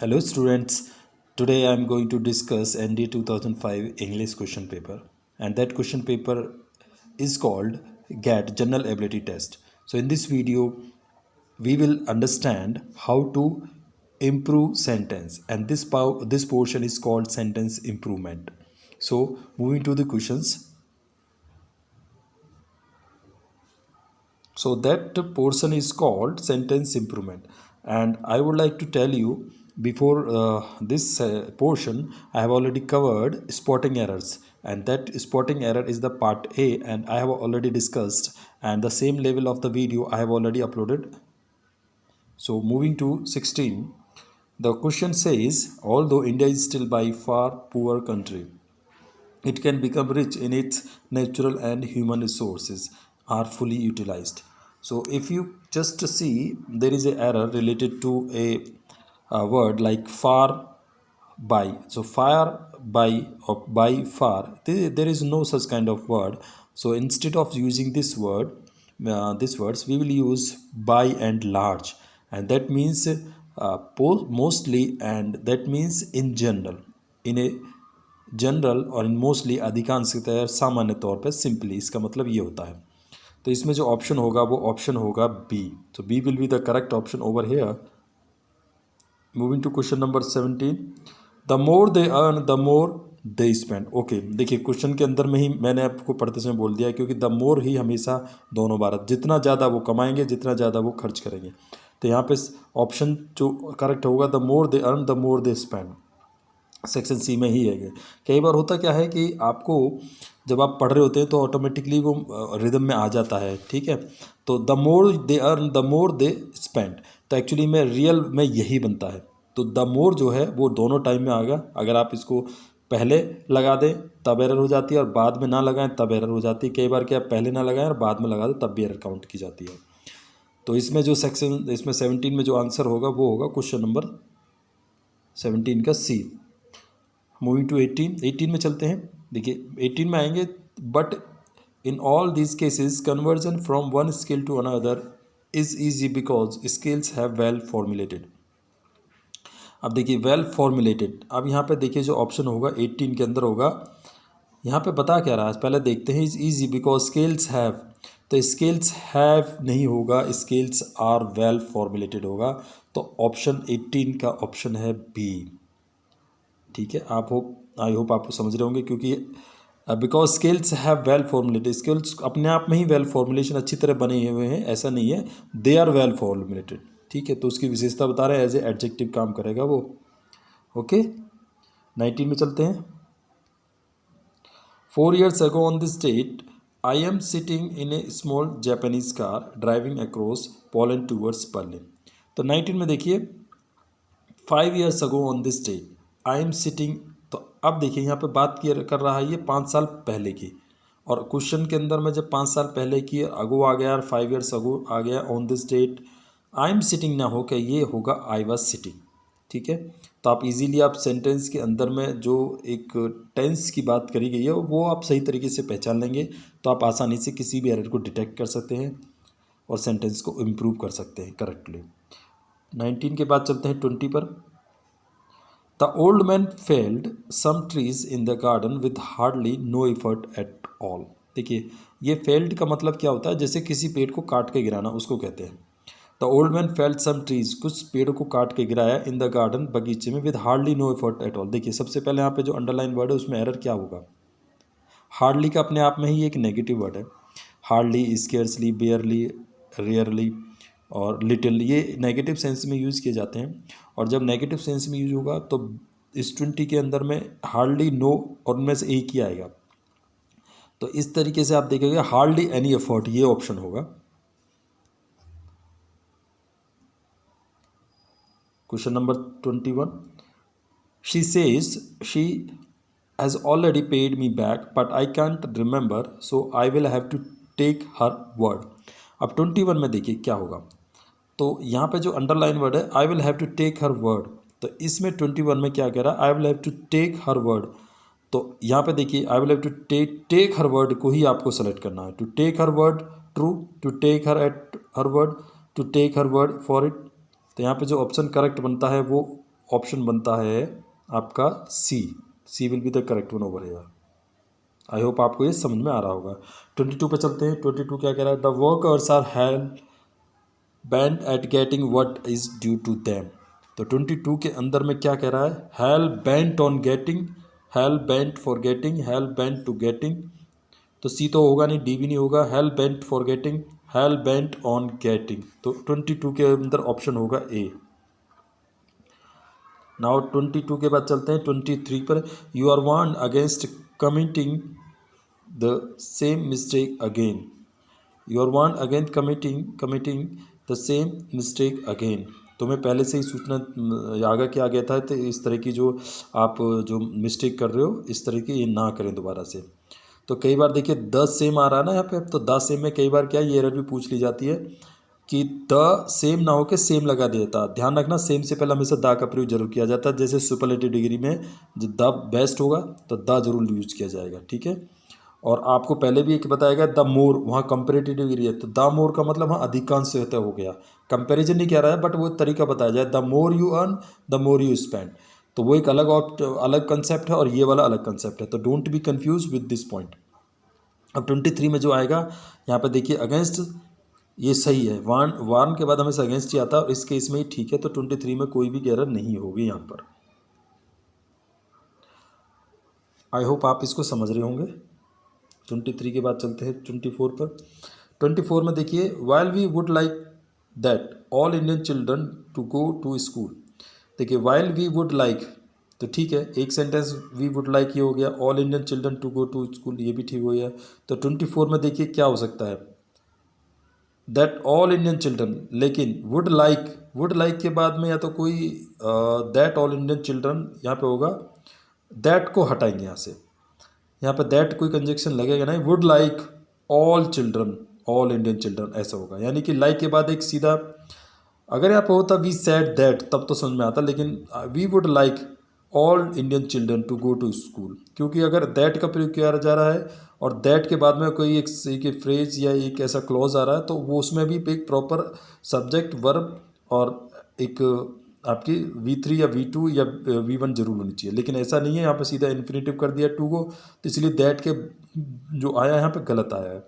Hello students, today I am going to discuss ND 2005 English question paper, and that question paper is called GAT General Ability Test. So in this video we will understand how to improve sentence, and this portion is called sentence improvement. So moving to the questions. So that portion is called sentence improvement, and I would like to tell you before this portion I have already covered spotting errors, and that spotting error is the part A, and I have already discussed, and the same level of the video I have already uploaded. So moving to 16, the question says, although India is still by far poor country, it can become rich in its natural and human resources are fully utilized. So if you just see, there is an error related to a word like far by. So far by or by far, there is no such kind of word. So instead of using this word, these words, we will use by and large, and that means mostly, and that means in general, in a general और इन mostly अधिकांशतः सामान्य तौर पर simply, इसका मतलब ये होता है. तो इसमें जो ऑप्शन होगा वो ऑप्शन होगा बी. तो B will be the correct option over here. Moving to question number 17, the more they earn the more they spend. Okay, देखिए क्वेश्चन के अंदर में ही मैंने आपको पढ़ते समय बोल दिया, क्योंकि द मोर ही हमेशा दोनों बार, जितना ज़्यादा वो कमाएंगे जितना ज़्यादा वो खर्च करेंगे. तो यहाँ पे ऑप्शन जो करेक्ट होगा, the more they earn the more they spend, section C में ही है. कई बार होता क्या है कि आपको जब आप पढ़ रहे होते हैं तो ऑटोमेटिकली वो रिदम में आ जाता है, ठीक है. तो the more they earn the more they spend, तो एक्चुअली में रियल में यही बनता है. तो द मोर जो है वो दोनों टाइम में आएगा. अगर आप इसको पहले लगा दें तब एरर हो जाती है, और बाद में ना लगाएं तब एरर हो जाती है. कई बार क्या पहले ना लगाएं और बाद में लगा दें तब भी एरर काउंट की जाती है. तो इसमें जो सेक्शन, इसमें 17 में जो आंसर होगा वो होगा क्वेश्चन नंबर 17 का सी. मूविंग टू 18 में चलते हैं. देखिए 18 में आएंगे, but in all these cases conversion from one skill to another is easy because skills have well formulated. अब देखिए वेल फॉर्मुलेटेड, अब यहाँ पे देखिए जो ऑप्शन होगा 18 के अंदर होगा, यहाँ पे बता क्या रहा है पहले देखते हैं. Is easy because skills have, तो स्किल्स हैव नहीं होगा, स्किल्स आर वेल फॉर्मुलेटेड होगा. तो ऑप्शन 18 का ऑप्शन है बी. ठीक है, आई होप आपको समझ रहे होंगे, क्योंकि because skills have well formulated, skills अपने आप में ही वेल फॉर्मुलेशन अच्छी तरह बने हुए हैं, ऐसा नहीं है, दे आर वेल फॉर्मुलेटेड. ठीक है, तो उसकी विशेषता बता रहे हैं, एज ए एडजेक्टिव काम करेगा वो. ओके, 19 में चलते हैं. 4 years ago on this date, I am sitting in a small Japanese car driving across Poland towards Berlin. तो 19 में देखिए 5 years ago on this date I am sitting. तो अब देखिए यहाँ पे बात कर रहा है ये 5 साल पहले की, और क्वेश्चन के अंदर में जब 5 साल पहले की अगो आ गया और 5 years अगो आ गया, on this date I am sitting ना हो के ये होगा आई वाज सिटिंग. ठीक है, तो आप इजीली आप सेंटेंस के अंदर में जो एक टेंस की बात करी गई है वो आप सही तरीके से पहचान लेंगे, तो आप आसानी से किसी भी एरर को डिटेक्ट कर सकते हैं और सेंटेंस को इम्प्रूव कर सकते हैं करेक्टली. 19 के बाद चलते हैं 20 पर. The old man felled some trees in the garden with hardly no effort at all. देखिए ये फेल्ड का मतलब क्या होता है, जैसे किसी पेड़ को काट के गिराना, उसको कहते हैं. The old man felled some trees, कुछ पेड़ों को काट के गिराया, इन द गार्डन, बगीचे में, with hardly no effort at all. देखिए सबसे पहले यहाँ पे जो अंडरलाइन वर्ड है उसमें एरर क्या होगा, हार्डली का अपने आप में ही एक नेगेटिव वर्ड है. हार्डली, स्केर्सली, बेयरली, रेयरली और लिटिल, ये नेगेटिव सेंस में यूज़ किए जाते हैं. और जब नेगेटिव सेंस में यूज होगा तो इस 20 के अंदर में हार्डली, नो और उनमें से एक ही आएगा. तो इस तरीके से आप देखेंगे हार्डली एनी एफर्ट, ये ऑप्शन होगा. Question number 21, she says she has already paid me back but I can't remember so I will have to take her word. अब 21 में देखिए क्या होगा, तो यहाँ पे जो अंडरलाइन वर्ड है I will have to take her word, तो इसमें 21 में क्या कह रहा है, I will have to take her word. तो यहाँ पे देखिए I will have to take her word को ही आपको सेलेक्ट करना है. To take her word true, to take her at her word, to take her word for it. तो यहाँ पे जो ऑप्शन करेक्ट बनता है वो ऑप्शन बनता है आपका C. C will be the correct one over here. I hope आपको ये समझ में आ रहा होगा। 22 पे चलते हैं। 22 क्या कह रहा है? The workers are hell bent at getting what is due to them. तो 22 के अंदर में क्या कह रहा है? Hell bent on getting, hell bent for getting, hell bent to getting. तो सी तो होगा नहीं, डी भी नहीं होगा। Hell bent for getting, hell bent on getting. तो 22 के अंदर ऑप्शन होगा ए। नाउ 22 के बाद चलते हैं 23 पर। You are warned against committing the same mistake again. You are warned against committing the same mistake again. तुम्हें पहले से ही सूचना आगाह किया गया था, तो इस तरह की जो आप जो मिस्टेक कर रहे हो इस तरह की ये ना करें दोबारा से। तो कई बार देखिए द सेम आ रहा है ना यहाँ पे, तो द सेम में कई बार क्या ये एरर भी पूछ ली जाती है कि द सेम ना होकर सेम लगा दिया था। ध्यान रखना सेम से पहले हमेशा द का प्रयोग जरूर किया जाता है। जैसे सुपरलेटिव डिग्री में जो द बेस्ट होगा तो द जरूर यूज किया जाएगा, ठीक है। और आपको पहले भी एक बताया गया द मोर, वहाँ कंपेरेटिव डिग्री है तो द मोर का मतलब वहाँ अधिकांश से होता हो गया। कंपैरिजन नहीं कह रहा है बट वो तरीका बताया जाए, the more you earn the more you spend. तो वो एक अलग कंसेप्ट है और ये वाला अलग कंसेप्ट है, तो don't be confuse with this point. अब 23 में जो आएगा यहाँ पे देखिए अगेंस्ट, ये सही है। वार्न के बाद हमेशा अगेंस्ट ही आता है और इस केस में ही ठीक है। तो 23 में कोई भी एरर नहीं होगी यहाँ पर। आई होप आप इसको समझ रहे होंगे। 23 के बाद चलते हैं 24 पर। 24 में देखिए while we would like that all Indian children to go to school. देखिए वाइल वी वुड लाइक, तो ठीक है एक सेंटेंस वी वुड लाइक ये हो गया, all Indian children to go to school ये भी ठीक हो गया। तो 24 में देखिए क्या हो सकता है? दैट ऑल इंडियन चिल्ड्रन, लेकिन वुड लाइक के बाद में या तो कोई दैट ऑल इंडियन चिल्ड्रन यहाँ पे होगा, दैट को हटाएंगे यहाँ से। यहाँ पे दैट कोई कंजक्शन लगेगा नहीं, would like all children, all Indian children ऐसा होगा। यानी कि लाइक के बाद एक सीधा, अगर यहाँ पे होता वी सेड दैट तब तो समझ में आता, लेकिन we would like all Indian children to go to school, क्योंकि अगर दैट का प्रयोग किया जा रहा है और दैट के बाद में कोई एक फ्रेज या एक ऐसा क्लॉज आ रहा है तो वो उसमें भी एक प्रॉपर सब्जेक्ट वर्ब और एक आपकी V3 या V2 या V1 जरूर होनी चाहिए, लेकिन ऐसा नहीं है। यहाँ पे सीधा इन्फिनेटिव कर दिया टू गो, तो इसलिए दैट के जो आया है यहाँ पे गलत आया है।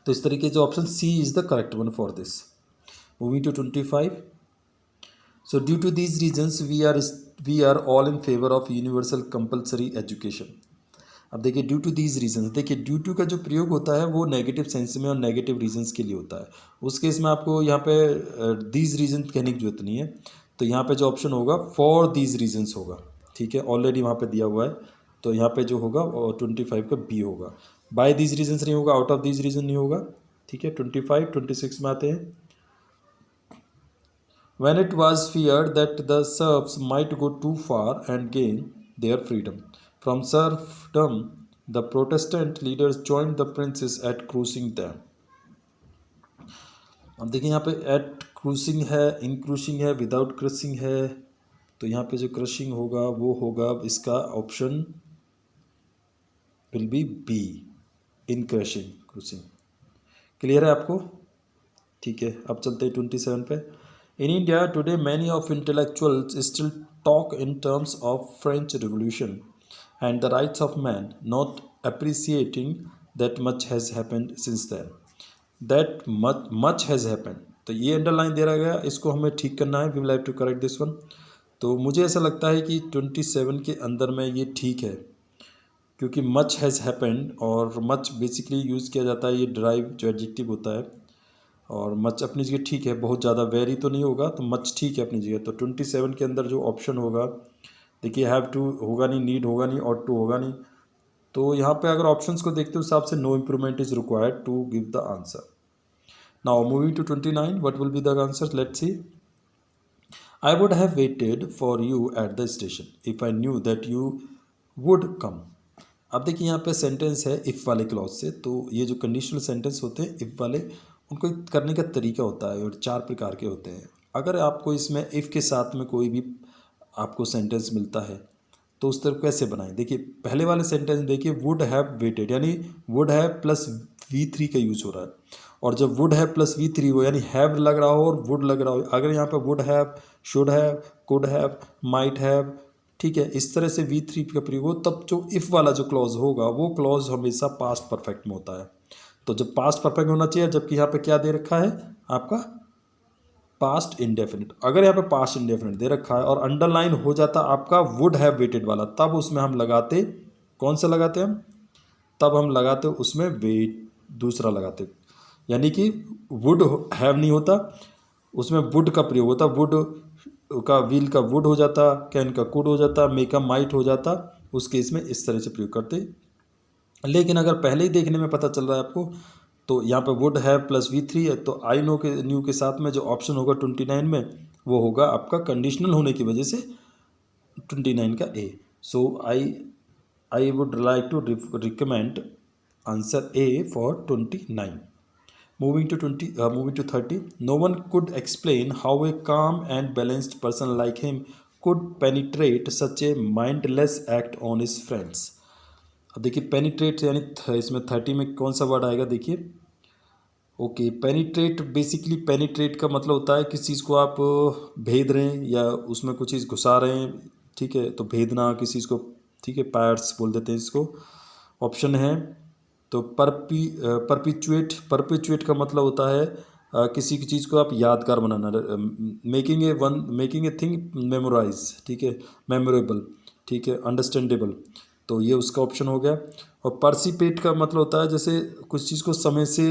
तो इस तरीके से option C is the correct one for this. Moving to 25। So due to these reasons we are all in favour of universal compulsory education. अब देखिए ड्यू टू दीज रीजन्स, देखिए ड्यू टू का जो प्रयोग होता है वो नेगेटिव सेंस में और नेगेटिव रीजन्स के लिए होता है। उस केस में आपको यहाँ पे दीज रीजन कहने की जरूरत नहीं है। तो यहाँ पे जो ऑप्शन होगा फॉर दीज रीजन्स होगा, ठीक है, ऑलरेडी वहाँ पे दिया हुआ है। तो यहाँ पे जो होगा 25 का बी होगा। बाय दीज रीजन्स नहीं होगा, आउट ऑफ दीज रीजन नहीं होगा, ठीक है। 25, 26 में आते हैं। When it was feared that the serfs might go too far and gain their freedom from serfdom, the Protestant leaders joined the princes at crushing them. अब देखिए यहाँ पे एट क्रूसिंग है, इन क्रूसिंग है, विदाउट क्रशिंग है। तो यहाँ पे जो क्रशिंग होगा वो होगा इसका option will be B, in crushing cruising. Clear है आपको? ठीक है, अब चलते हैं 27 पे। In India today, many of intellectuals still talk in terms of French Revolution and the rights of man, not appreciating that much has happened since then. That much has happened. तो ये अंडरलाइन दे रहा गया, इसको हमें ठीक करना है। We will have to correct this one. तो मुझे ऐसा लगता है कि 27 के अंदर में ये ठीक है, क्योंकि मच हैज़ हैपेंड और मच बेसिकली यूज़ किया जाता है, ये ड्राइव जो एडजेक्टिव होता है। और मच अपनी जगह ठीक है, बहुत ज़्यादा वेरी तो नहीं होगा, तो मच ठीक है अपनी जगह। तो 27 के अंदर जो ऑप्शन होगा, देखिए हैव टू होगा नहीं, नीड होगा नहीं, ऑट टू होगा नहीं। तो यहाँ पे अगर ऑप्शंस को देखते हो हिसाब से no improvement is required to give the answer. Now moving to 29, what will be the answer? Let's see. I would have waited for you at the station if I knew that you would come. अब देखिए यहाँ पे sentence है if वाले clause से। तो ये जो कंडीशनल सेंटेंस होते हैं इफ़ वाले, उनको करने का तरीका होता है और 4 प्रकार के होते हैं। अगर आपको इसमें इफ़ के साथ में कोई भी आपको सेंटेंस मिलता है तो उस तरह कैसे बनाएं? देखिए पहले वाले सेंटेंस देखिए, वुड हैव वेटेड, यानी वुड हैव प्लस V3 का यूज हो रहा है। और जब वुड हैव प्लस V3 हो, यानी हैव लग रहा हो और वुड लग रहा हो, अगर यहाँ पे would have, should have, could have, might have, ठीक है, इस तरह से V3 का प्रयोग हो, तब जो इफ़ वाला जो क्लॉज होगा वो क्लॉज हमेशा पास्ट परफेक्ट में होता है। तो जब पास्ट परफेक्ट होना चाहिए, जबकि यहाँ पे क्या दे रखा है आपका पास्ट इंडेफिनिट। अगर यहाँ पे पास्ट इंडेफिनिट दे रखा है और अंडरलाइन हो जाता आपका वुड हैव वेटेड वाला, तब उसमें हम लगाते, कौन सा लगाते हम, तब हम लगाते उसमें वेट दूसरा लगाते, यानी कि वुड हैव नहीं होता, उसमें वुड का प्रयोग होता, वुड का विल का वुड हो जाता, कैन का कुड हो जाता, मे का माइट हो जाता, उस केस में इस तरह से प्रयोग करते। लेकिन अगर पहले ही देखने में पता चल रहा है आपको, तो यहाँ पे वुड हैव प्लस V3 है, तो आई नो के न्यू के साथ में जो ऑप्शन होगा 29 में, वो होगा आपका कंडीशनल होने की वजह से 29 का A. So I would like to recommend answer A for 29। Moving to 30. No one could explain how a calm and balanced person like him could penetrate such a mindless act on his friends. अब देखिए penetrate यानी इसमें 30 में कौन सा word आएगा, देखिए okay. Penetrate, basically penetrate का मतलब होता है किसी चीज़ को आप भेद रहे हैं या उसमें कुछ चीज़ घुसा रहे हैं, ठीक है, तो भेदना किसी चीज़ को, ठीक है, पार्ट्स बोल देते हैं इसको। ऑप्शन है तो परपिचुएट का मतलब होता है किसी की चीज़ को आप यादगार बनाना, मेकिंग ए थिंग मेमोराइज, ठीक है, मेमोरेबल, ठीक है, अंडरस्टैंडेबल, तो ये उसका ऑप्शन हो गया। और पर्सिपेट का मतलब होता है जैसे कुछ चीज़ को समय से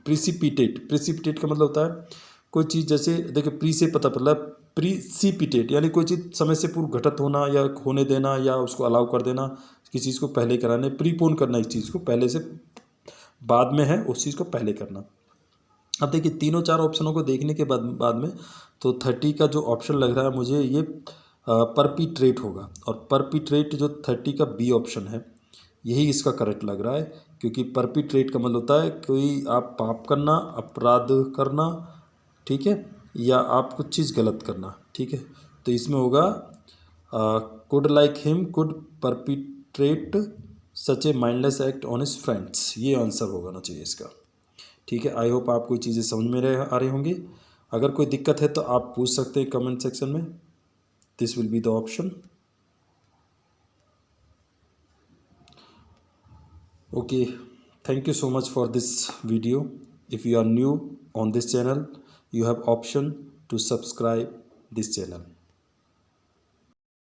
प्रिसिपिटेट का मतलब होता है कोई चीज़, जैसे देखिए प्री से पता पड़ रहा है, प्रीसिपिटेट यानी कोई चीज़ समय से पूर्व घटित होना या होने देना या उसको अलाउ कर देना, किसी चीज़ को पहले कराने, प्रीपोन करना, इस चीज़ को पहले से बाद में है उस चीज़ को पहले करना। अब देखिए तीनों चार ऑप्शनों को देखने के बाद में तो 30 का जो ऑप्शन लग रहा है मुझे ये परपिट्रेट होगा, और परपिट्रेट जो 30 का बी ऑप्शन है यही इसका करेक्ट लग रहा है, क्योंकि परपिट्रेट का मतलब होता है कोई आप पाप करना, अपराध करना, ठीक है, या आप कुछ चीज़ गलत करना, ठीक है, तो इसमें होगा could like him could perpetrate such a mindless act on his friends, ये आंसर होगा ना चाहिए इसका, ठीक है। आई होप आपको चीज़ें समझ में आ रही होंगी। अगर कोई दिक्कत है तो आप पूछ सकते हैं कमेंट सेक्शन में। This will be the option. Okay, thank you so much for this video. If you are new on this channel, you have option to subscribe this channel.